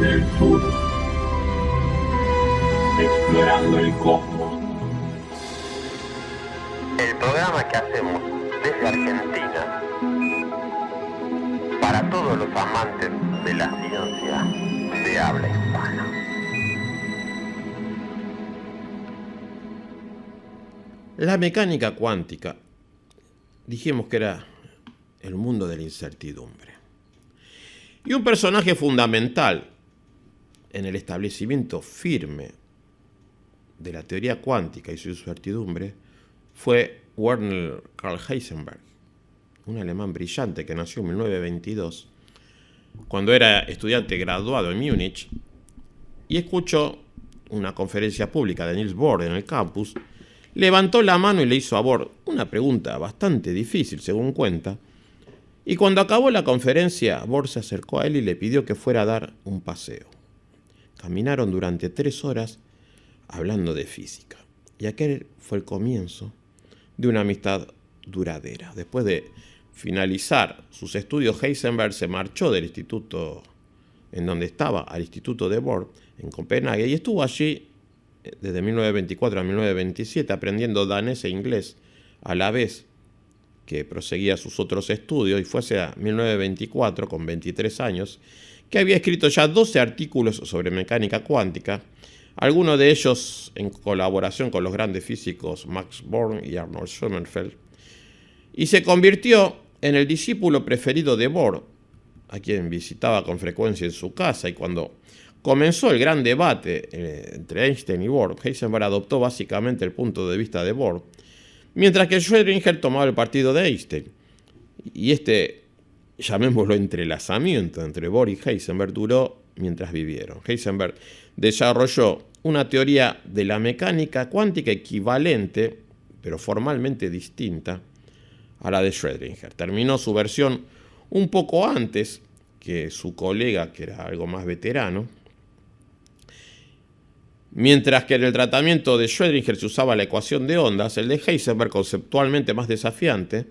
del sur, explorando el cosmos. El programa que hacemos desde Argentina para todos los amantes de la ciencia de habla hispana. La mecánica cuántica, dijimos que era el mundo de la incertidumbre. Y un personaje fundamental en el establecimiento firme de la teoría cuántica y su incertidumbre fue Werner Karl Heisenberg, un alemán brillante que nació en 1922, cuando era estudiante graduado en Múnich, y escuchó una conferencia pública de Niels Bohr en el campus. Levantó la mano y le hizo a Bohr una pregunta bastante difícil, según cuenta, y cuando acabó la conferencia, Bohr se acercó a él y le pidió que fuera a dar un paseo. Caminaron durante 3 horas hablando de física, y aquel fue el comienzo de una amistad duradera. Después de finalizar sus estudios, Heisenberg se marchó del instituto en donde estaba, al instituto de Bohr, en Copenhague, y estuvo allí desde 1924 a 1927, aprendiendo danés e inglés a la vez que proseguía sus otros estudios, y fue hacia 1924, con 23 años, que había escrito ya 12 artículos sobre mecánica cuántica, algunos de ellos en colaboración con los grandes físicos Max Born y Arnold Sommerfeld, y se convirtió en el discípulo preferido de Bohr, a quien visitaba con frecuencia en su casa, y cuando comenzó el gran debate entre Einstein y Bohr, Heisenberg adoptó básicamente el punto de vista de Bohr, mientras que Schrödinger tomaba el partido de Einstein. Y este, llamémoslo entrelazamiento entre Bohr y Heisenberg, duró mientras vivieron. Heisenberg desarrolló una teoría de la mecánica cuántica equivalente, pero formalmente distinta, a la de Schrödinger. Terminó su versión un poco antes que su colega, que era algo más veterano. Mientras que en el tratamiento de Schrödinger se usaba la ecuación de ondas, el de Heisenberg, conceptualmente más desafiante,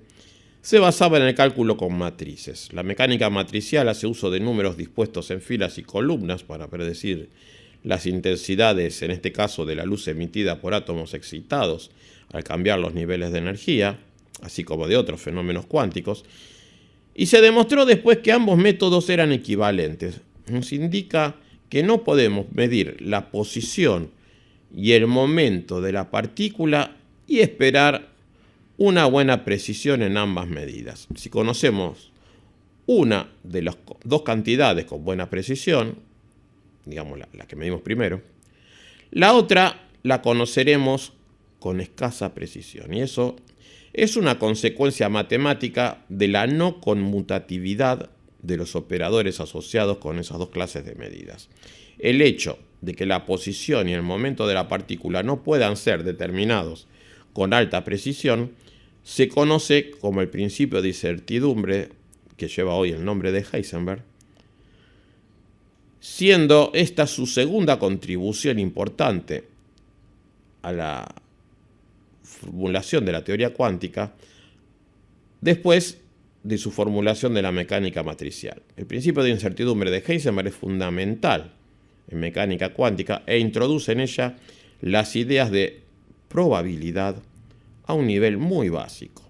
se basaba en el cálculo con matrices. La mecánica matricial hace uso de números dispuestos en filas y columnas para predecir las intensidades, en este caso de la luz emitida por átomos excitados, al cambiar los niveles de energía, así como de otros fenómenos cuánticos, y se demostró después que ambos métodos eran equivalentes. Nos indica que no podemos medir la posición y el momento de la partícula y esperar una buena precisión en ambas medidas. Si conocemos una de las dos cantidades con buena precisión, digamos la que medimos primero, la otra la conoceremos con escasa precisión, y eso es una consecuencia matemática de la no conmutatividad de los operadores asociados con esas dos clases de medidas. El hecho de que la posición y el momento de la partícula no puedan ser determinados con alta precisión se conoce como el principio de incertidumbre, que lleva hoy el nombre de Heisenberg, siendo esta su segunda contribución importante a la formulación de la teoría cuántica después de su formulación de la mecánica matricial. El principio de incertidumbre de Heisenberg es fundamental en mecánica cuántica e introduce en ella las ideas de probabilidad a un nivel muy básico.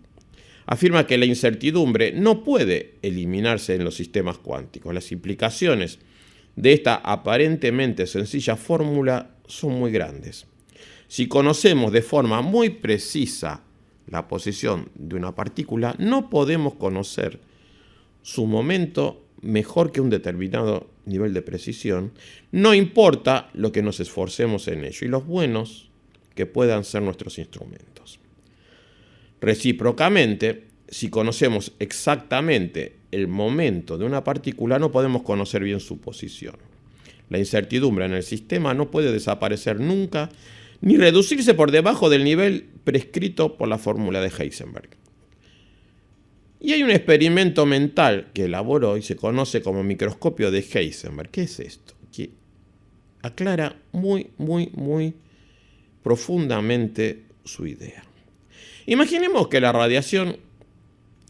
Afirma que la incertidumbre no puede eliminarse en los sistemas cuánticos. Las implicaciones de esta aparentemente sencilla fórmula son muy grandes. Si conocemos de forma muy precisa la posición de una partícula, no podemos conocer su momento mejor que un determinado nivel de precisión, no importa lo que nos esforcemos en ello y los buenos que puedan ser nuestros instrumentos. Recíprocamente, si conocemos exactamente el momento de una partícula, no podemos conocer bien su posición. La incertidumbre en el sistema no puede desaparecer nunca, ni reducirse por debajo del nivel prescrito por la fórmula de Heisenberg. Y hay un experimento mental que elaboró y se conoce como microscopio de Heisenberg. ¿Qué es esto? Que aclara muy profundamente su idea. Imaginemos que la radiación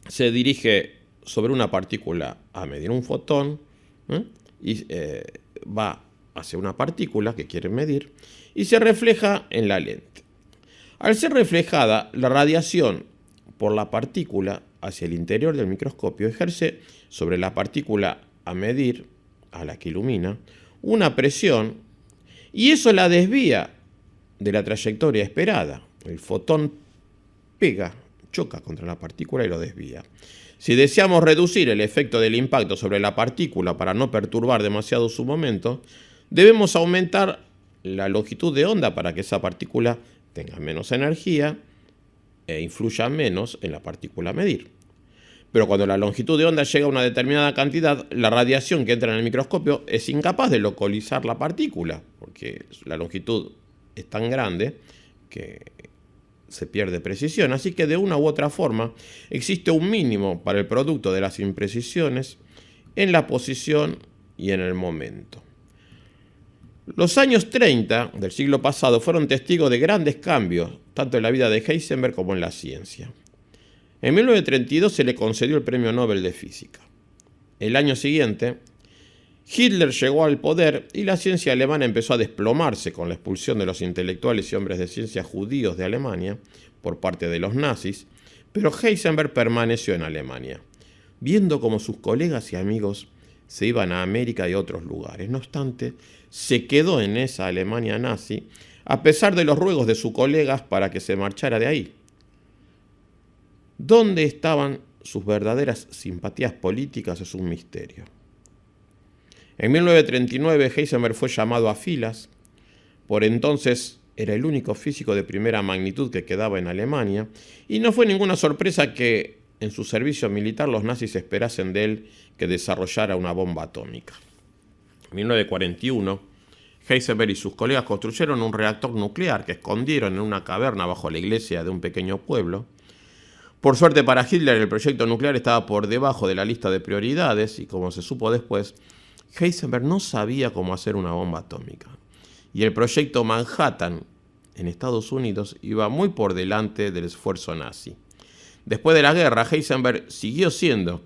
se dirige sobre una partícula a medir, un fotón, y va hacia una partícula que quieren medir y se refleja en la lente. Al ser reflejada, la radiación por la partícula hacia el interior del microscopio ejerce sobre la partícula a medir, a la que ilumina, una presión y eso la desvía de la trayectoria esperada. El fotón choca contra la partícula y lo desvía. Si deseamos reducir el efecto del impacto sobre la partícula para no perturbar demasiado su momento, debemos aumentar la longitud de onda para que esa partícula tenga menos energía e influya menos en la partícula a medir. Pero cuando la longitud de onda llega a una determinada cantidad, la radiación que entra en el microscopio es incapaz de localizar la partícula, porque la longitud es tan grande que se pierde precisión. Así que de una u otra forma existe un mínimo para el producto de las imprecisiones en la posición y en el momento. Los años 30 del siglo pasado fueron testigos de grandes cambios, tanto en la vida de Heisenberg como en la ciencia. En 1932 se le concedió el Premio Nobel de Física. El año siguiente, Hitler llegó al poder y la ciencia alemana empezó a desplomarse con la expulsión de los intelectuales y hombres de ciencia judíos de Alemania por parte de los nazis, pero Heisenberg permaneció en Alemania, viendo cómo sus colegas y amigos se iban a América y a otros lugares. No obstante, se quedó en esa Alemania nazi, a pesar de los ruegos de sus colegas para que se marchara de ahí. ¿Dónde estaban sus verdaderas simpatías políticas? Es un misterio. En 1939 Heisenberg fue llamado a filas. Por entonces era el único físico de primera magnitud que quedaba en Alemania, y no fue ninguna sorpresa que en su servicio militar los nazis esperasen de él que desarrollara una bomba atómica. En 1941, Heisenberg y sus colegas construyeron un reactor nuclear que escondieron en una caverna bajo la iglesia de un pequeño pueblo. Por suerte para Hitler, el proyecto nuclear estaba por debajo de la lista de prioridades y, como se supo después, Heisenberg no sabía cómo hacer una bomba atómica. Y el proyecto Manhattan en Estados Unidos iba muy por delante del esfuerzo nazi. Después de la guerra, Heisenberg siguió siendo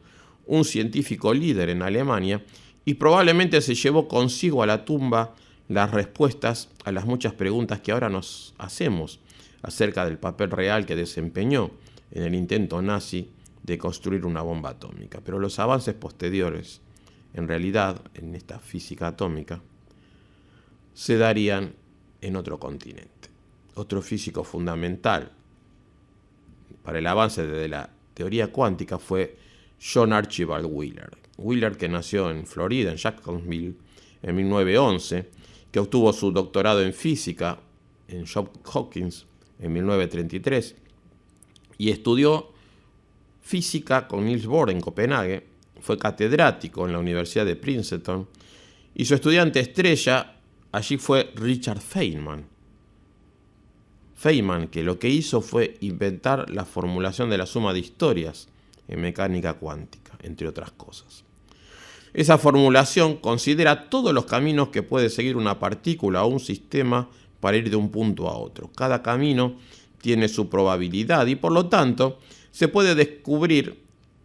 un científico líder en Alemania y probablemente se llevó consigo a la tumba las respuestas a las muchas preguntas que ahora nos hacemos acerca del papel real que desempeñó en el intento nazi de construir una bomba atómica. Pero los avances posteriores, en realidad, en esta física atómica, se darían en otro continente. Otro físico fundamental para el avance de la teoría cuántica fue John Archibald Wheeler. Wheeler, que nació en Florida, en Jacksonville, en 1911, que obtuvo su doctorado en física en Johns Hopkins en 1933 y estudió física con Niels Bohr en Copenhague, fue catedrático en la Universidad de Princeton y su estudiante estrella allí fue Richard Feynman. Feynman, que lo que hizo fue inventar la formulación de la suma de historias en mecánica cuántica, entre otras cosas. Esa formulación considera todos los caminos que puede seguir una partícula o un sistema para ir de un punto a otro. Cada camino tiene su probabilidad y por lo tanto se puede descubrir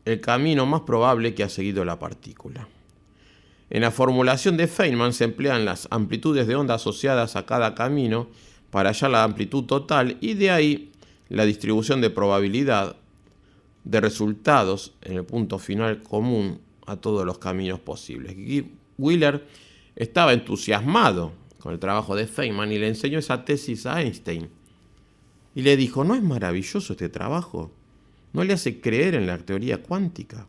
el camino más probable que ha seguido la partícula. En la formulación de Feynman se emplean las amplitudes de onda asociadas a cada camino para hallar la amplitud total y de ahí la distribución de probabilidad de resultados en el punto final común a todos los caminos posibles. Wheeler estaba entusiasmado con el trabajo de Feynman y le enseñó esa tesis a Einstein. Y le dijo, ¿no es maravilloso este trabajo? ¿No le hace creer en la teoría cuántica?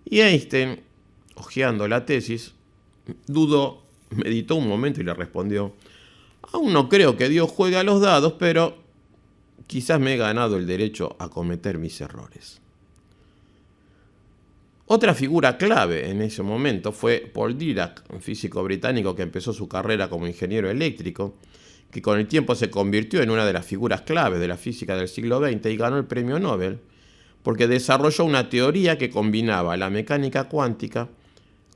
Y Einstein, hojeando la tesis, dudó, meditó un momento y le respondió, aún no creo que Dios juegue a los dados, pero quizás me he ganado el derecho a cometer mis errores. Otra figura clave en ese momento fue Paul Dirac, un físico británico que empezó su carrera como ingeniero eléctrico, que con el tiempo se convirtió en una de las figuras clave de la física del siglo XX y ganó el premio Nobel, porque desarrolló una teoría que combinaba la mecánica cuántica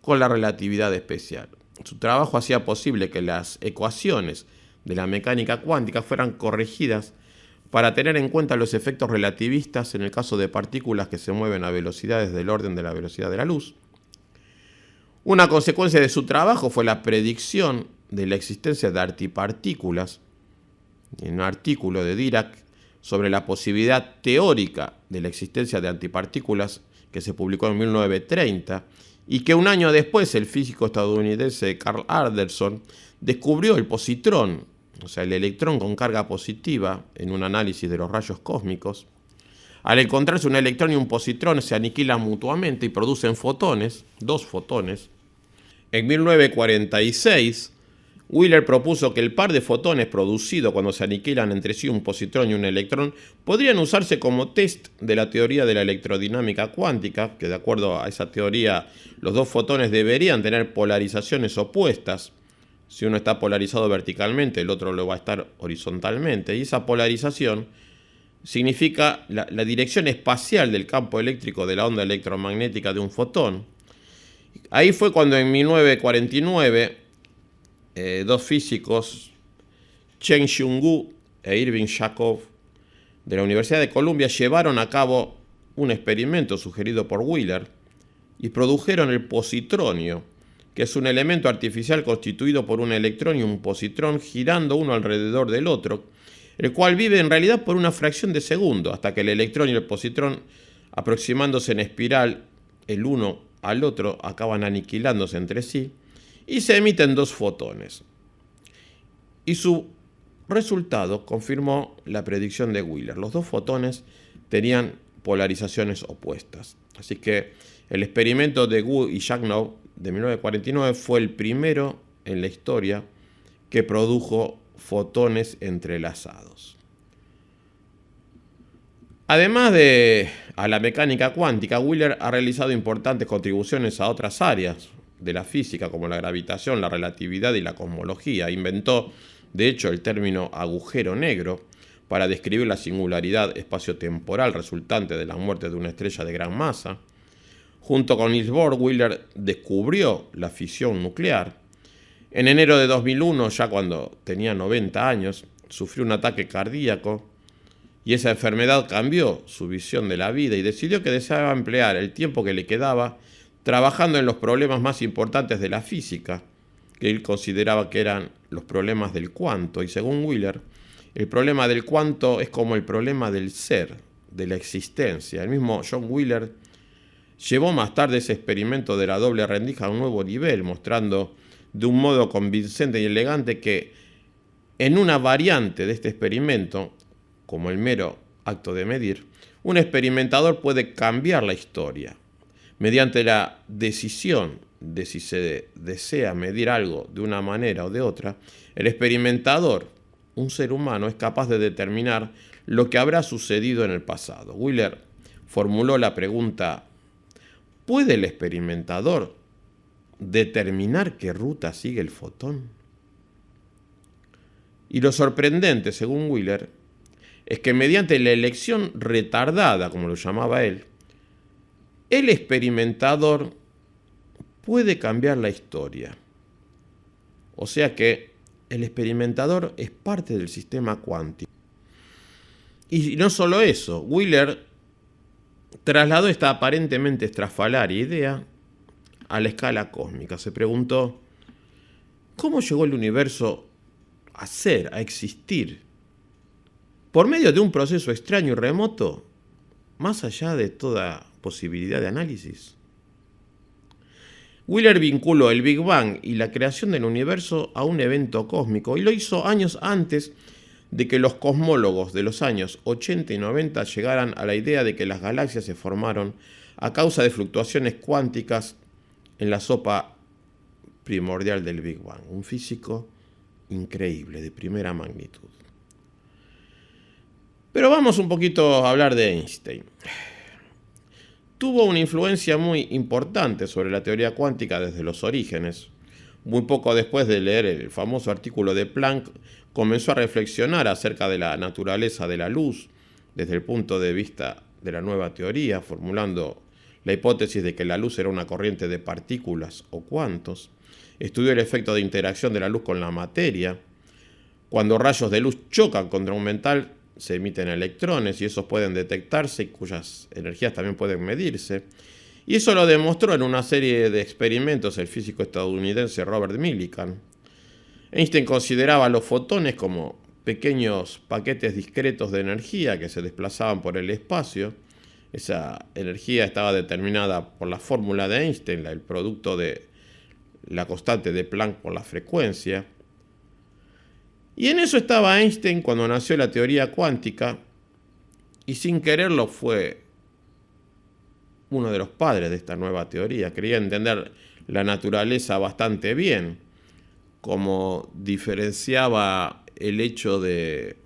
con la relatividad especial. Su trabajo hacía posible que las ecuaciones de la mecánica cuántica fueran corregidas para tener en cuenta los efectos relativistas en el caso de partículas que se mueven a velocidades del orden de la velocidad de la luz. Una consecuencia de su trabajo fue la predicción de la existencia de antipartículas en un artículo de Dirac sobre la posibilidad teórica de la existencia de antipartículas que se publicó en 1930 y que un año después el físico estadounidense Carl Anderson descubrió el positrón, o sea, el electrón con carga positiva en un análisis de los rayos cósmicos. Al encontrarse un electrón y un positrón se aniquilan mutuamente y producen fotones, dos fotones. En 1946, Wheeler propuso que el par de fotones producido cuando se aniquilan entre sí un positrón y un electrón podrían usarse como test de la teoría de la electrodinámica cuántica, que de acuerdo a esa teoría los dos fotones deberían tener polarizaciones opuestas. Si uno está polarizado verticalmente, el otro lo va a estar horizontalmente, y esa polarización significa la dirección espacial del campo eléctrico de la onda electromagnética de un fotón. Ahí fue cuando en 1949 dos físicos, Chen Xionghu e Irving Yacov, de la Universidad de Columbia, llevaron a cabo un experimento sugerido por Wheeler y produjeron el positronio, que es un elemento artificial constituido por un electrón y un positrón girando uno alrededor del otro, el cual vive en realidad por una fracción de segundo, hasta que el electrón y el positrón, aproximándose en espiral el uno al otro, acaban aniquilándose entre sí y se emiten dos fotones. Y su resultado confirmó la predicción de Wheeler. Los dos fotones tenían polarizaciones opuestas. Así que el experimento de Wu y Yacov de 1949 fue el primero en la historia que produjo fotones entrelazados. Además de a la mecánica cuántica, Wheeler ha realizado importantes contribuciones a otras áreas de la física, como la gravitación, la relatividad y la cosmología. Inventó, de hecho, el término agujero negro para describir la singularidad espaciotemporal resultante de la muerte de una estrella de gran masa. Junto con Niels Bohr, Wheeler descubrió la fisión nuclear. En enero de 2001, ya cuando tenía 90 años, sufrió un ataque cardíaco y esa enfermedad cambió su visión de la vida y decidió que deseaba emplear el tiempo que le quedaba trabajando en los problemas más importantes de la física, que él consideraba que eran los problemas del cuanto. Y según Wheeler, el problema del cuanto es como el problema del ser, de la existencia. El mismo John Wheeler llevó más tarde ese experimento de la doble rendija a un nuevo nivel, mostrando de un modo convincente y elegante que en una variante de este experimento, como el mero acto de medir, un experimentador puede cambiar la historia. Mediante la decisión de si se desea medir algo de una manera o de otra, el experimentador, un ser humano, es capaz de determinar lo que habrá sucedido en el pasado. Wheeler formuló la pregunta: ¿puede el experimentador determinar qué ruta sigue el fotón? Y lo sorprendente, según Wheeler, es que mediante la elección retardada, como lo llamaba él, el experimentador puede cambiar la historia. O sea que el experimentador es parte del sistema cuántico. Y no solo eso, Wheeler trasladó esta aparentemente estrafalaria idea a la escala cósmica. Se preguntó, ¿cómo llegó el universo a ser, a existir? Por medio de un proceso extraño y remoto, más allá de toda posibilidad de análisis. Wheeler vinculó el Big Bang y la creación del universo a un evento cósmico y lo hizo años antes de que los cosmólogos de los años 80 y 90 llegaran a la idea de que las galaxias se formaron a causa de fluctuaciones cuánticas en la sopa primordial del Big Bang. Un físico increíble, de primera magnitud. Pero vamos un poquito a hablar de Einstein. Tuvo una influencia muy importante sobre la teoría cuántica desde los orígenes. Muy poco después de leer el famoso artículo de Planck, comenzó a reflexionar acerca de la naturaleza de la luz desde el punto de vista de la nueva teoría, formulando la hipótesis de que la luz era una corriente de partículas o cuantos. Estudió el efecto de interacción de la luz con la materia. Cuando rayos de luz chocan contra un metal, se emiten electrones y esos pueden detectarse y cuyas energías también pueden medirse. Y eso lo demostró en una serie de experimentos el físico estadounidense Robert Millikan. Einstein consideraba los fotones como pequeños paquetes discretos de energía que se desplazaban por el espacio. Esa energía estaba determinada por la fórmula de Einstein, el producto de la constante de Planck por la frecuencia. Y en eso estaba Einstein cuando nació la teoría cuántica, y sin quererlo fue uno de los padres de esta nueva teoría. Quería entender la naturaleza bastante bien, como diferenciaba el hecho de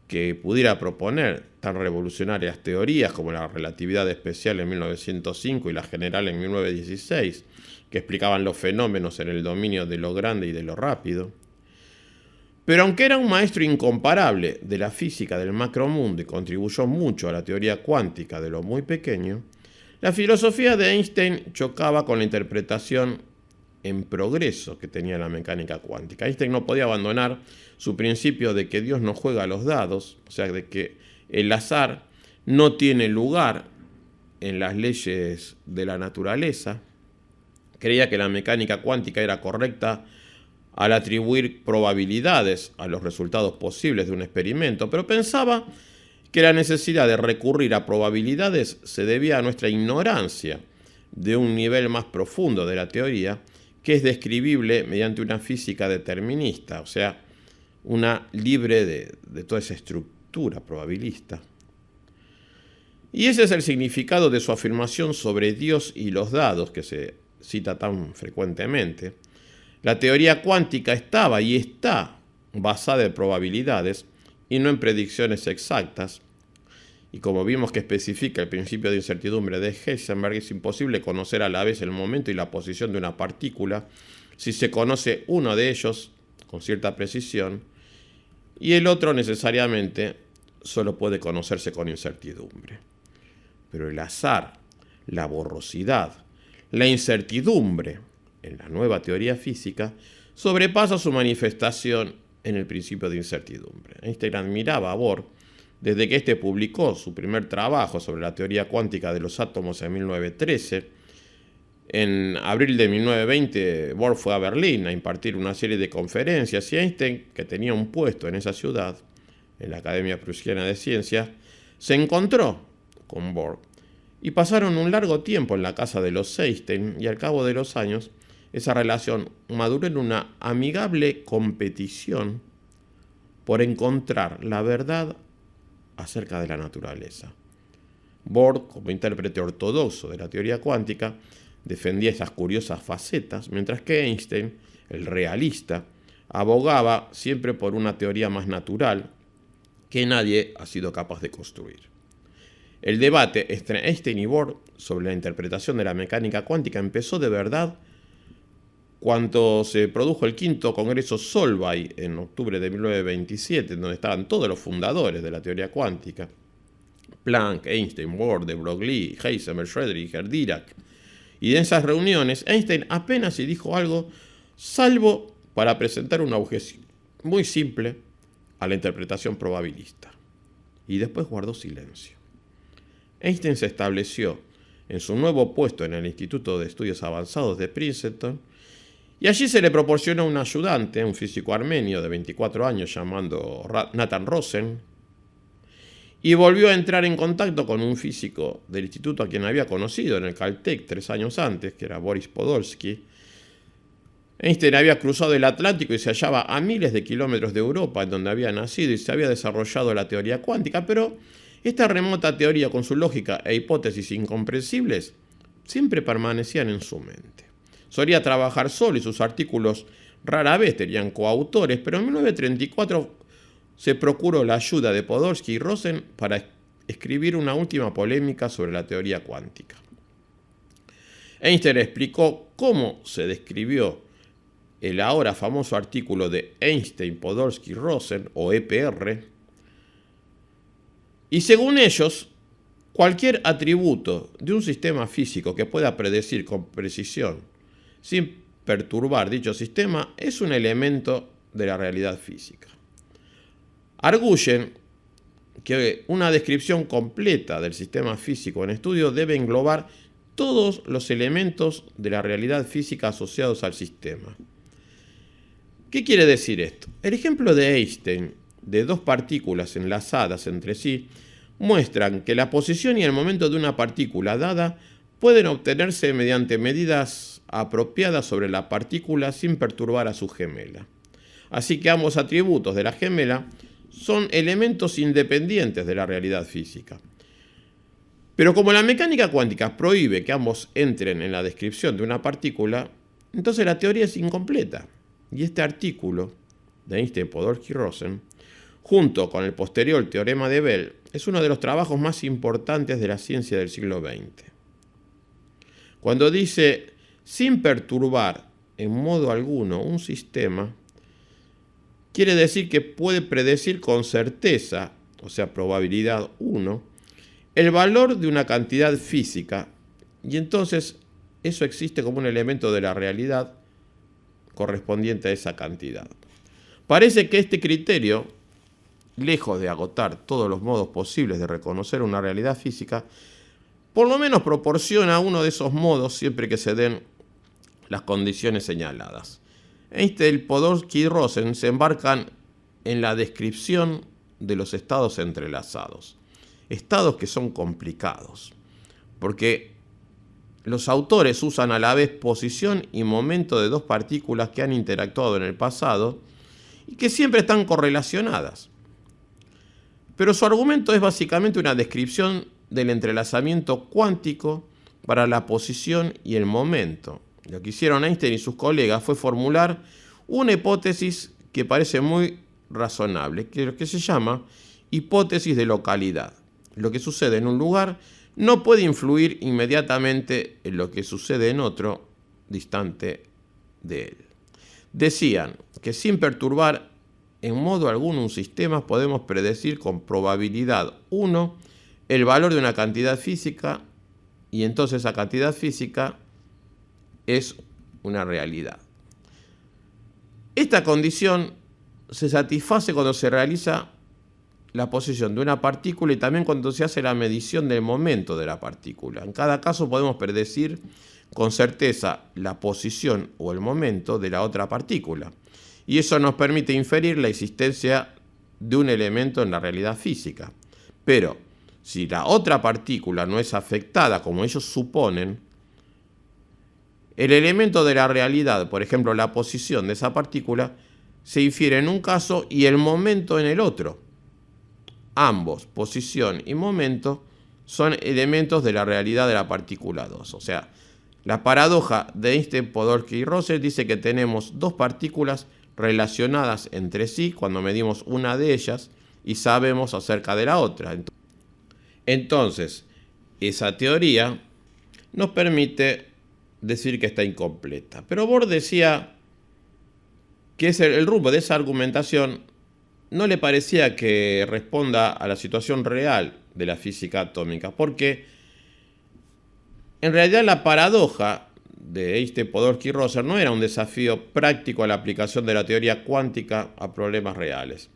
que pudiera proponer tan revolucionarias teorías como la relatividad especial en 1905 y la general en 1916, que explicaban los fenómenos en el dominio de lo grande y de lo rápido. Pero aunque era un maestro incomparable de la física del macromundo y contribuyó mucho a la teoría cuántica de lo muy pequeño, la filosofía de Einstein chocaba con la interpretación en progreso que tenía la mecánica cuántica. Einstein no podía abandonar su principio de que Dios no juega a los dados, o sea, de que el azar no tiene lugar en las leyes de la naturaleza. Creía que la mecánica cuántica era correcta al atribuir probabilidades a los resultados posibles de un experimento, pero pensaba que la necesidad de recurrir a probabilidades se debía a nuestra ignorancia de un nivel más profundo de la teoría, que es describible mediante una física determinista, o sea, una libre de toda esa estructura probabilista. Y ese es el significado de su afirmación sobre Dios y los dados, que se cita tan frecuentemente. La teoría cuántica estaba y está basada en probabilidades y no en predicciones exactas. Y como vimos que especifica el principio de incertidumbre de Heisenberg, es imposible conocer a la vez el momento y la posición de una partícula si se conoce uno de ellos con cierta precisión y el otro necesariamente solo puede conocerse con incertidumbre. Pero el azar, la borrosidad, la incertidumbre en la nueva teoría física sobrepasa su manifestación en el principio de incertidumbre. Einstein admiraba a Bohr desde que éste publicó su primer trabajo sobre la teoría cuántica de los átomos en 1913. En abril de 1920, Bohr fue a Berlín a impartir una serie de conferencias y Einstein, que tenía un puesto en esa ciudad, en la Academia Prusiana de Ciencias, se encontró con Bohr y pasaron un largo tiempo en la casa de los Einstein y al cabo de los años esa relación maduró en una amigable competición por encontrar la verdad acerca de la naturaleza. Bohr, como intérprete ortodoxo de la teoría cuántica, defendía esas curiosas facetas, mientras que Einstein, el realista, abogaba siempre por una teoría más natural que nadie ha sido capaz de construir. El debate entre Einstein y Bohr sobre la interpretación de la mecánica cuántica empezó de verdad cuando se produjo el quinto Congreso Solvay en octubre de 1927, donde estaban todos los fundadores de la teoría cuántica: Planck, Einstein, Bohr, de Broglie, Heisenberg, Schrödinger, Dirac. Y en esas reuniones Einstein apenas si dijo algo, salvo para presentar una objeción muy simple a la interpretación probabilista. Y después guardó silencio. Einstein se estableció en su nuevo puesto en el Instituto de Estudios Avanzados de Princeton, y allí se le proporcionó un ayudante, un físico armenio de 24 años llamado Nathan Rosen, y volvió a entrar en contacto con un físico del instituto a quien había conocido en el Caltech 3 años antes, que era Boris Podolsky. Einstein había cruzado el Atlántico y se hallaba a miles de kilómetros de Europa, en donde había nacido y se había desarrollado la teoría cuántica, pero esta remota teoría, con su lógica e hipótesis incomprensibles, siempre permanecían en su mente. Solía trabajar solo y sus artículos rara vez tenían coautores, pero en 1934 se procuró la ayuda de Podolsky y Rosen para escribir una última polémica sobre la teoría cuántica. Einstein explicó cómo se describió el ahora famoso artículo de Einstein, Podolsky y Rosen, o EPR, y según ellos, cualquier atributo de un sistema físico que pueda predecir con precisión sin perturbar dicho sistema es un elemento de la realidad física. Arguyen que una descripción completa del sistema físico en estudio debe englobar todos los elementos de la realidad física asociados al sistema. ¿Qué quiere decir esto? El ejemplo de Einstein de dos partículas enlazadas entre sí muestran que la posición y el momento de una partícula dada pueden obtenerse mediante medidas apropiadas sobre la partícula sin perturbar a su gemela. Así que ambos atributos de la gemela son elementos independientes de la realidad física. Pero como la mecánica cuántica prohíbe que ambos entren en la descripción de una partícula, entonces la teoría es incompleta. Y este artículo de Einstein, Podolsky y Rosen, junto con el posterior teorema de Bell, es uno de los trabajos más importantes de la ciencia del siglo XX. Cuando dice sin perturbar en modo alguno un sistema, quiere decir que puede predecir con certeza, o sea, probabilidad 1, el valor de una cantidad física, y entonces eso existe como un elemento de la realidad correspondiente a esa cantidad. Parece que este criterio, lejos de agotar todos los modos posibles de reconocer una realidad física, por lo menos proporciona uno de esos modos siempre que se den las condiciones señaladas. Einstein, Podolsky y Rosen se embarcan en la descripción de los estados entrelazados. Estados que son complicados, porque los autores usan a la vez posición y momento de dos partículas que han interactuado en el pasado y que siempre están correlacionadas. Pero su argumento es básicamente una descripción del entrelazamiento cuántico para la posición y el momento. Lo que hicieron Einstein y sus colegas fue formular una hipótesis que parece muy razonable, que se llama hipótesis de localidad. Lo que sucede en un lugar no puede influir inmediatamente en lo que sucede en otro distante de él. Decían que sin perturbar en modo alguno un sistema podemos predecir con probabilidad 1 el valor de una cantidad física y entonces esa cantidad física es una realidad. Esta condición se satisface cuando se realiza la posición de una partícula y también cuando se hace la medición del momento de la partícula. En cada caso podemos predecir con certeza la posición o el momento de la otra partícula. Y eso nos permite inferir la existencia de un elemento en la realidad física. Pero si la otra partícula no es afectada como ellos suponen, el elemento de la realidad, por ejemplo la posición de esa partícula, se infiere en un caso y el momento en el otro. Ambos, posición y momento, son elementos de la realidad de la partícula 2. O sea, la paradoja de Einstein, Podolsky y Rosen dice que tenemos dos partículas relacionadas entre sí cuando medimos una de ellas y sabemos acerca de la otra. Entonces, esa teoría nos permite decir que está incompleta. Pero Bohr decía que el rumbo de esa argumentación no le parecía que responda a la situación real de la física atómica, porque en realidad la paradoja de Einstein, Podolsky y Rosen no era un desafío práctico a la aplicación de la teoría cuántica a problemas reales.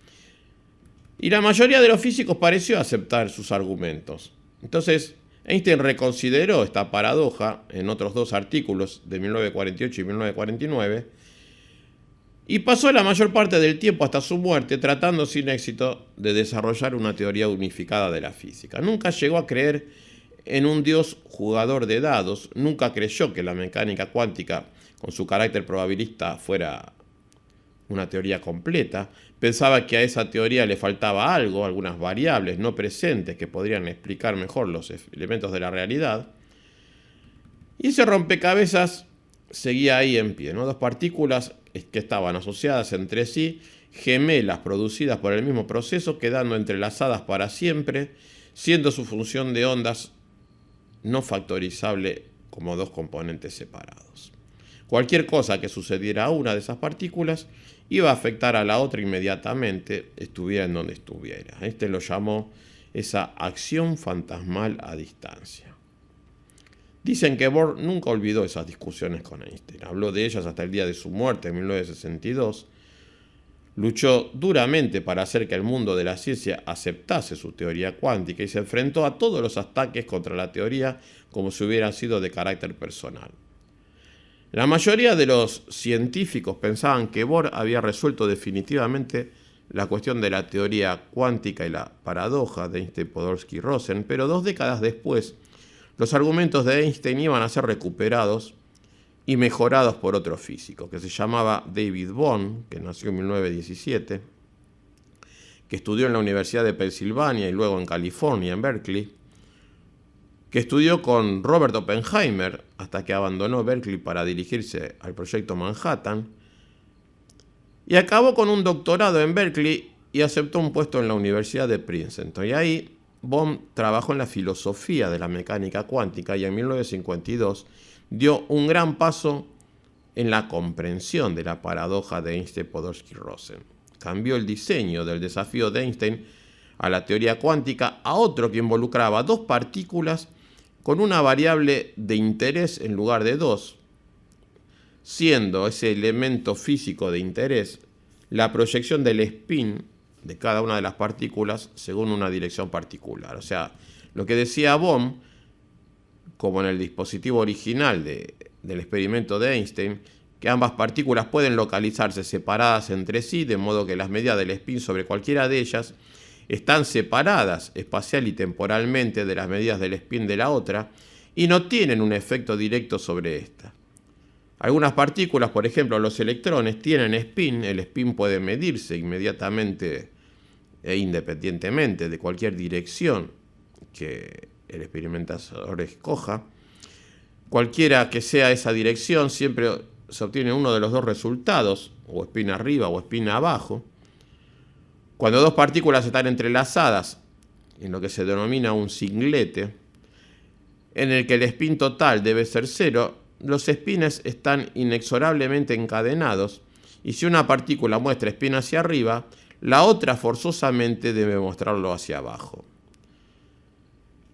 Y la mayoría de los físicos pareció aceptar sus argumentos. Entonces, Einstein reconsideró esta paradoja en otros dos artículos de 1948 y 1949 y pasó la mayor parte del tiempo hasta su muerte tratando sin éxito de desarrollar una teoría unificada de la física. Nunca llegó a creer en un Dios jugador de dados, nunca creyó que la mecánica cuántica, con su carácter probabilista, fuera una teoría completa. Pensaba que a esa teoría le faltaba algo, algunas variables no presentes que podrían explicar mejor los elementos de la realidad. Y ese rompecabezas seguía ahí en pie, ¿no? Dos partículas que estaban asociadas entre sí, gemelas producidas por el mismo proceso, quedando entrelazadas para siempre, siendo su función de ondas no factorizable como dos componentes separados. Cualquier cosa que sucediera a una de esas partículas iba a afectar a la otra inmediatamente, estuviera en donde estuviera. Este lo llamó esa acción fantasmal a distancia. Dicen que Bohr nunca olvidó esas discusiones con Einstein. Habló de ellas hasta el día de su muerte en 1962. Luchó duramente para hacer que el mundo de la ciencia aceptase su teoría cuántica y se enfrentó a todos los ataques contra la teoría como si hubieran sido de carácter personal. La mayoría de los científicos pensaban que Bohr había resuelto definitivamente la cuestión de la teoría cuántica y la paradoja de Einstein-Podolsky-Rosen, pero 2 décadas después, los argumentos de Einstein iban a ser recuperados y mejorados por otro físico, que se llamaba David Bohm, que nació en 1917, que estudió en la Universidad de Pensilvania y luego en California, en Berkeley, que estudió con Robert Oppenheimer hasta que abandonó Berkeley para dirigirse al proyecto Manhattan, y acabó con un doctorado en Berkeley y aceptó un puesto en la Universidad de Princeton. Y ahí Bohm trabajó en la filosofía de la mecánica cuántica y en 1952 dio un gran paso en la comprensión de la paradoja de Einstein-Podolsky-Rosen. Cambió el diseño del desafío de Einstein a la teoría cuántica a otro que involucraba 2 partículas con una variable de interés en lugar de 2, siendo ese elemento físico de interés la proyección del spin de cada una de las partículas según una dirección particular. O sea, lo que decía Bohm, como en el dispositivo original del experimento de Einstein, que ambas partículas pueden localizarse separadas entre sí, de modo que las medidas del spin sobre cualquiera de ellas están separadas espacial y temporalmente de las medidas del spin de la otra y no tienen un efecto directo sobre esta. Algunas partículas, por ejemplo los electrones, tienen spin. El spin puede medirse inmediatamente e independientemente de cualquier dirección que el experimentador escoja. Cualquiera que sea esa dirección, siempre se obtiene uno de los 2 resultados, o spin arriba o spin abajo. Cuando 2 partículas están entrelazadas en lo que se denomina un singlete, en el que el spin total debe ser 0, los spines están inexorablemente encadenados y si una partícula muestra spin hacia arriba, la otra forzosamente debe mostrarlo hacia abajo.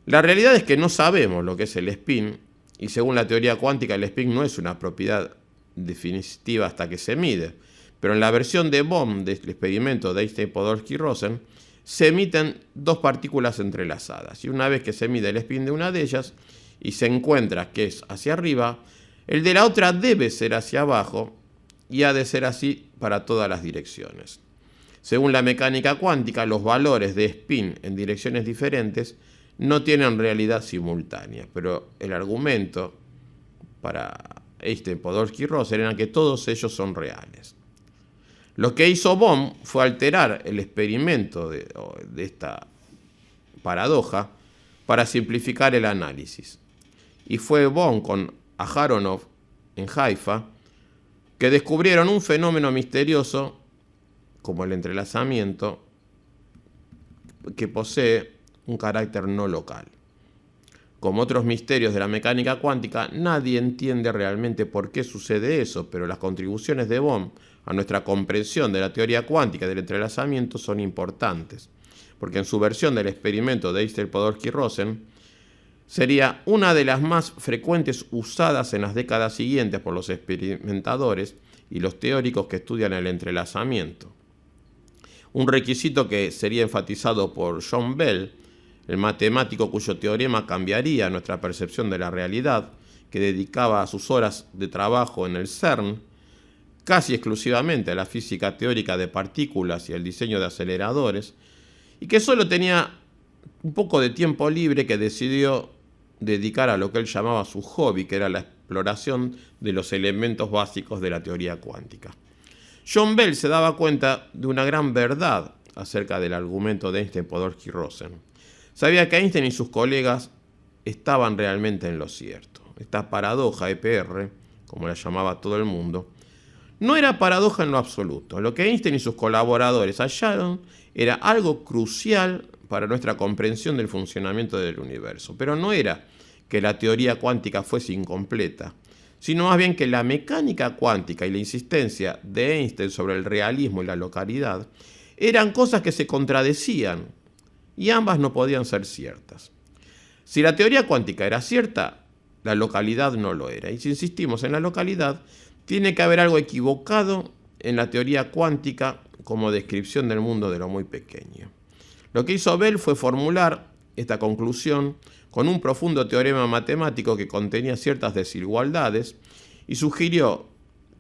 La realidad es que no sabemos lo que es el spin y según la teoría cuántica el spin no es una propiedad definitiva hasta que se mide. Pero en la versión de Bohm del experimento de Einstein-Podolsky-Rosen se emiten 2 partículas entrelazadas y una vez que se mide el spin de una de ellas y se encuentra que es hacia arriba, el de la otra debe ser hacia abajo y ha de ser así para todas las direcciones. Según la mecánica cuántica, los valores de spin en direcciones diferentes no tienen realidad simultánea, pero el argumento para Einstein-Podolsky-Rosen era que todos ellos son reales. Lo que hizo Bohm fue alterar el experimento de esta paradoja para simplificar el análisis. Y fue Bohm con Aharonov en Haifa que descubrieron un fenómeno misterioso como el entrelazamiento que posee un carácter no local. Como otros misterios de la mecánica cuántica, nadie entiende realmente por qué sucede eso, pero las contribuciones de Bohm a nuestra comprensión de la teoría cuántica y del entrelazamiento son importantes, porque en su versión del experimento de Einstein-Podolsky-Rosen sería una de las más frecuentes usadas en las décadas siguientes por los experimentadores y los teóricos que estudian el entrelazamiento. Un requisito que sería enfatizado por John Bell, el matemático cuyo teorema cambiaría nuestra percepción de la realidad, que dedicaba sus horas de trabajo en el CERN casi exclusivamente a la física teórica de partículas y el diseño de aceleradores, y que solo tenía un poco de tiempo libre que decidió dedicar a lo que él llamaba su hobby, que era la exploración de los elementos básicos de la teoría cuántica. John Bell se daba cuenta de una gran verdad acerca del argumento de Einstein-Podolsky-Rosen. Sabía que Einstein y sus colegas estaban realmente en lo cierto. Esta paradoja EPR, como la llamaba todo el mundo, no era paradoja en lo absoluto. Lo que Einstein y sus colaboradores hallaron era algo crucial para nuestra comprensión del funcionamiento del universo. Pero no era que la teoría cuántica fuese incompleta, sino más bien que la mecánica cuántica y la insistencia de Einstein sobre el realismo y la localidad eran cosas que se contradecían y ambas no podían ser ciertas. Si la teoría cuántica era cierta, la localidad no lo era. Y si insistimos en la localidad, tiene que haber algo equivocado en la teoría cuántica como descripción del mundo de lo muy pequeño. Lo que hizo Bell fue formular esta conclusión con un profundo teorema matemático que contenía ciertas desigualdades y sugirió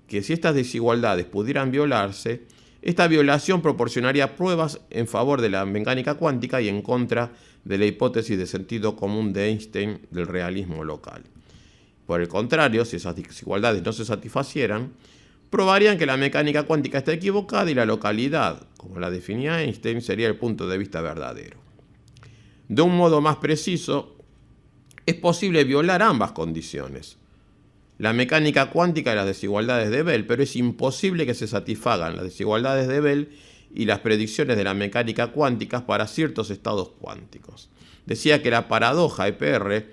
que si estas desigualdades pudieran violarse, esta violación proporcionaría pruebas en favor de la mecánica cuántica y en contra de la hipótesis de sentido común de Einstein del realismo local. Por el contrario, si esas desigualdades no se satisfacieran, probarían que la mecánica cuántica está equivocada y la localidad, como la definía Einstein, sería el punto de vista verdadero. De un modo más preciso, es posible violar ambas condiciones, la mecánica cuántica y las desigualdades de Bell, pero es imposible que se satisfagan las desigualdades de Bell y las predicciones de la mecánica cuántica para ciertos estados cuánticos. Decía que la paradoja EPR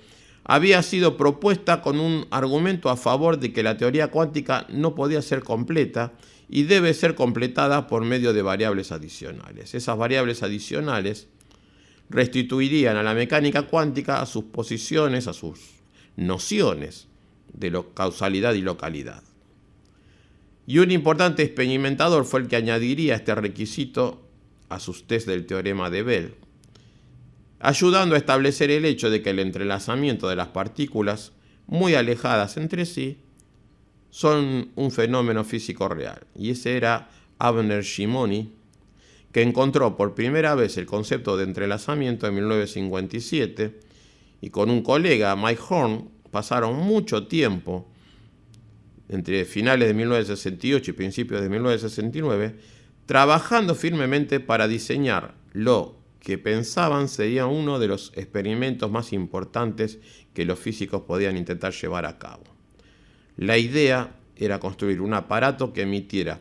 había sido propuesta con un argumento a favor de que la teoría cuántica no podía ser completa y debe ser completada por medio de variables adicionales. Esas variables adicionales restituirían a la mecánica cuántica a sus posiciones, a sus nociones de causalidad y localidad. Y un importante experimentador fue el que añadiría este requisito a sus test del teorema de Bell, ayudando a establecer el hecho de que el entrelazamiento de las partículas muy alejadas entre sí son un fenómeno físico real. Y ese era Avner Shimony, que encontró por primera vez el concepto de entrelazamiento en 1957, y con un colega, Mike Horn, pasaron mucho tiempo, entre finales de 1968 y principios de 1969, trabajando firmemente para diseñar lo que pensaban sería uno de los experimentos más importantes que los físicos podían intentar llevar a cabo. La idea era construir un aparato que emitiera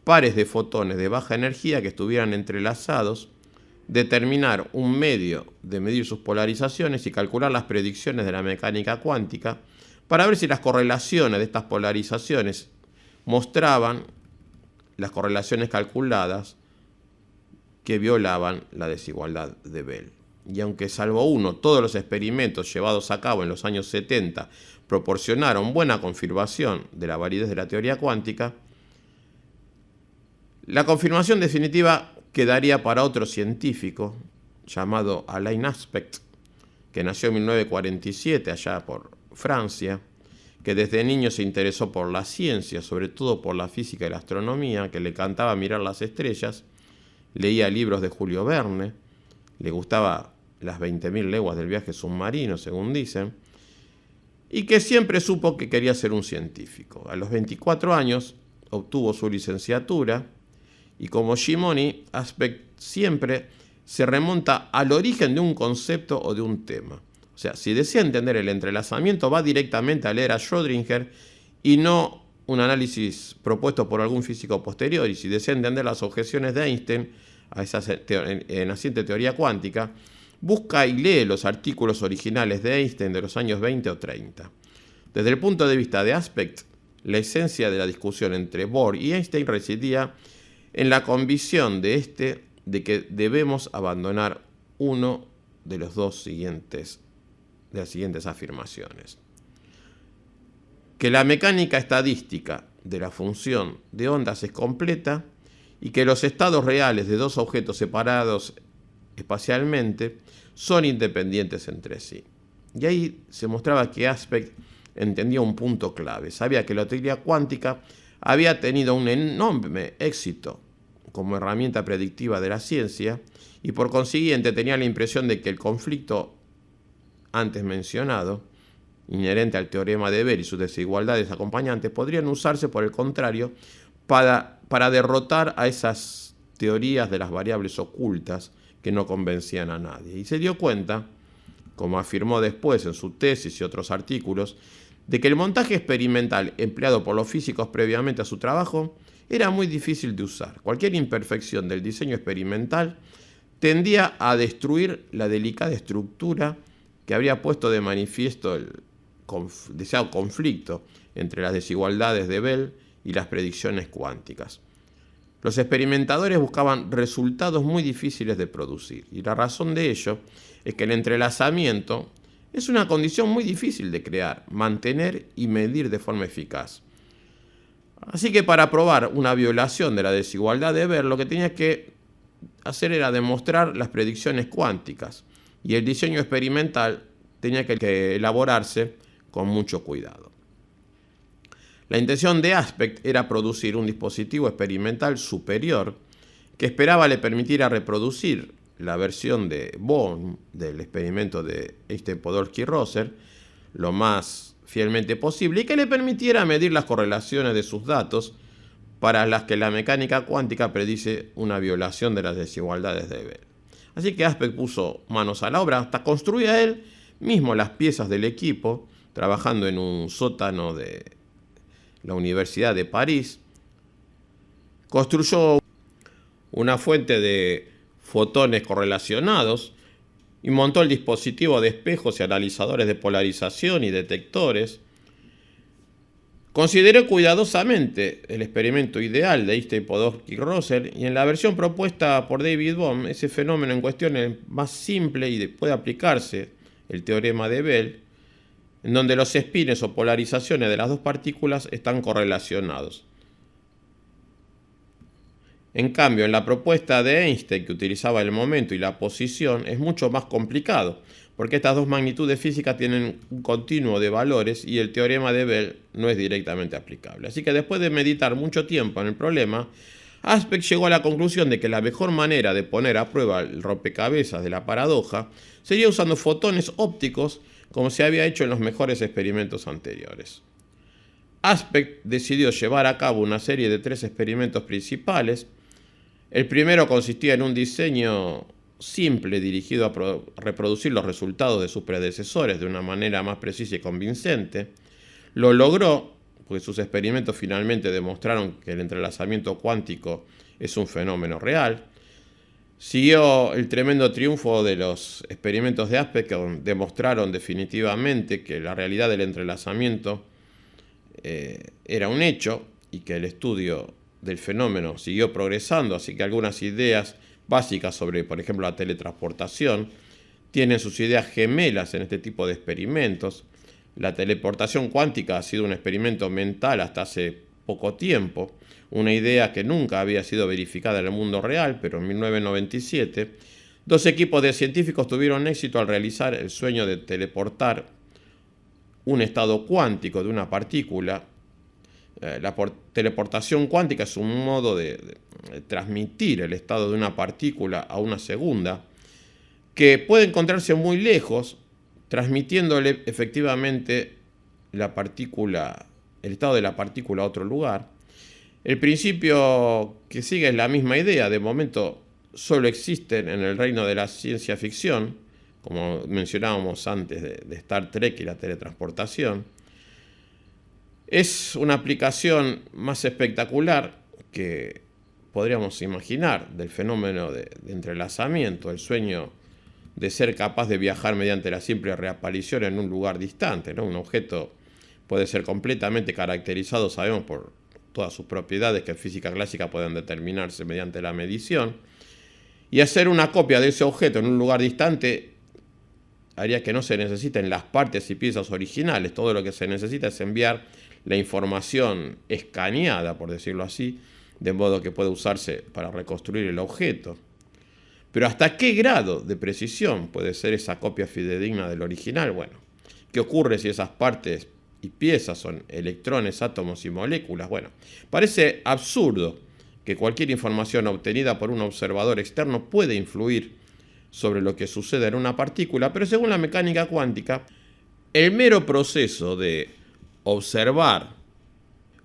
pares de fotones de baja energía que estuvieran entrelazados, determinar un medio de medir sus polarizaciones y calcular las predicciones de la mecánica cuántica para ver si las correlaciones de estas polarizaciones mostraban las correlaciones calculadas que violaban la desigualdad de Bell. Y aunque salvo uno, todos los experimentos llevados a cabo en los años 70 proporcionaron buena confirmación de la validez de la teoría cuántica, la confirmación definitiva quedaría para otro científico llamado Alain Aspect, que nació en 1947 allá por Francia, que desde niño se interesó por la ciencia, sobre todo por la física y la astronomía, que le encantaba mirar las estrellas, leía libros de Julio Verne, le gustaba las 20.000 leguas del viaje submarino, según dicen, y que siempre supo que quería ser un científico. A los 24 años obtuvo su licenciatura, y como Shimony, Aspect siempre se remonta al origen de un concepto o de un tema. O sea, si desea entender el entrelazamiento, va directamente a leer a Schrödinger y no un análisis propuesto por algún físico posterior. Y si desea entender las objeciones de Einstein a esa naciente teoría cuántica, busca y lee los artículos originales de Einstein de los años 20 o 30. Desde el punto de vista de Aspect, la esencia de la discusión entre Bohr y Einstein residía en la convicción de que debemos abandonar uno de las siguientes afirmaciones. Que la mecánica estadística de la función de ondas es completa y que los estados reales de dos objetos separados espacialmente son independientes entre sí. Y ahí se mostraba que Aspect entendía un punto clave. Sabía que la teoría cuántica había tenido un enorme éxito como herramienta predictiva de la ciencia y por consiguiente tenía la impresión de que el conflicto antes mencionado, inherente al teorema de Bell y sus desigualdades acompañantes, podrían usarse por el contrario para derrotar a esas teorías de las variables ocultas que no convencían a nadie. Y se dio cuenta, como afirmó después en su tesis y otros artículos, de que el montaje experimental empleado por los físicos previamente a su trabajo era muy difícil de usar. Cualquier imperfección del diseño experimental tendía a destruir la delicada estructura que habría puesto de manifiesto el deseado conflicto entre las desigualdades de Bell y las predicciones cuánticas. Los experimentadores buscaban resultados muy difíciles de producir, y la razón de ello es que el entrelazamiento es una condición muy difícil de crear, mantener y medir de forma eficaz. Así que para probar una violación de la desigualdad de Bell, lo que tenía que hacer era demostrar las predicciones cuánticas, y el diseño experimental tenía que elaborarse con mucho cuidado. La intención de Aspect era producir un dispositivo experimental superior que esperaba le permitiera reproducir la versión de Bohm del experimento de Einstein-Podolsky-Roser lo más fielmente posible y que le permitiera medir las correlaciones de sus datos para las que la mecánica cuántica predice una violación de las desigualdades de Bell. Así que Aspect puso manos a la obra, hasta construía él mismo las piezas del equipo, trabajando en un sótano de la Universidad de París. Construyó una fuente de fotones correlacionados y montó el dispositivo de espejos y analizadores de polarización y detectores. Consideró cuidadosamente el experimento ideal de Einstein-Podolsky-Roser y en la versión propuesta por David Bohm, ese fenómeno en cuestión es más simple y puede aplicarse el teorema de Bell, en donde los espines o polarizaciones de las dos partículas están correlacionados. En cambio, en la propuesta de Einstein, que utilizaba el momento y la posición, es mucho más complicado, porque estas dos magnitudes físicas tienen un continuo de valores y el teorema de Bell no es directamente aplicable. Así que después de meditar mucho tiempo en el problema, Aspect llegó a la conclusión de que la mejor manera de poner a prueba el rompecabezas de la paradoja sería usando fotones ópticos, como se había hecho en los mejores experimentos anteriores. Aspect decidió llevar a cabo una serie de 3 experimentos principales. El primero consistía en un diseño simple dirigido a reproducir los resultados de sus predecesores de una manera más precisa y convincente. Lo logró, porque sus experimentos finalmente demostraron que el entrelazamiento cuántico es un fenómeno real. Siguió el tremendo triunfo de los experimentos de Aspect, que demostraron definitivamente que la realidad del entrelazamiento era un hecho y que el estudio del fenómeno siguió progresando, así que algunas ideas básicas sobre, por ejemplo, la teletransportación tienen sus ideas gemelas en este tipo de experimentos. La teleportación cuántica ha sido un experimento mental hasta hace poco tiempo, una idea que nunca había sido verificada en el mundo real, pero en 1997 2 equipos de científicos tuvieron éxito al realizar el sueño de teleportar un estado cuántico de una partícula. La teleportación cuántica es un modo de transmitir el estado de una partícula a una segunda, que puede encontrarse muy lejos, transmitiéndole efectivamente la partícula, el estado de la partícula a otro lugar. El principio que sigue es la misma idea. De momento solo existen en el reino de la ciencia ficción, como mencionábamos antes de Star Trek y la teletransportación. Es una aplicación más espectacular que podríamos imaginar del fenómeno de entrelazamiento, el sueño de ser capaz de viajar mediante la simple reaparición en un lugar distante, ¿no? Un objeto puede ser completamente caracterizado, sabemos, por todas sus propiedades que en física clásica pueden determinarse mediante la medición, y hacer una copia de ese objeto en un lugar distante haría que no se necesiten las partes y piezas originales. Todo lo que se necesita es enviar la información escaneada, por decirlo así, de modo que puede usarse para reconstruir el objeto. Pero ¿hasta qué grado de precisión puede ser esa copia fidedigna del original? Bueno, ¿qué ocurre si esas partes y piezas son electrones, átomos y moléculas? Bueno, parece absurdo que cualquier información obtenida por un observador externo puede influir sobre lo que sucede en una partícula, pero según la mecánica cuántica, el mero proceso de observar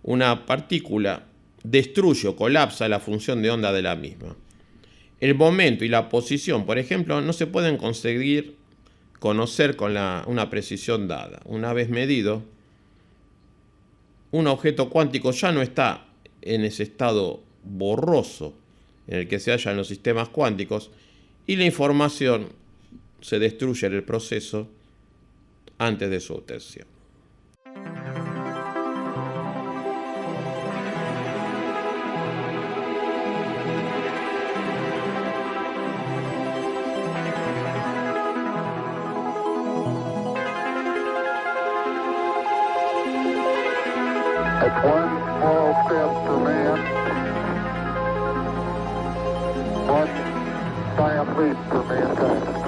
una partícula destruye o colapsa la función de onda de la misma. El momento y la posición, por ejemplo, no se pueden conseguir conocer con una precisión dada. Una vez medido, un objeto cuántico ya no está en ese estado borroso en el que se hallan los sistemas cuánticos y la información se destruye en el proceso antes de su obtención. It's one small Visto, mankind.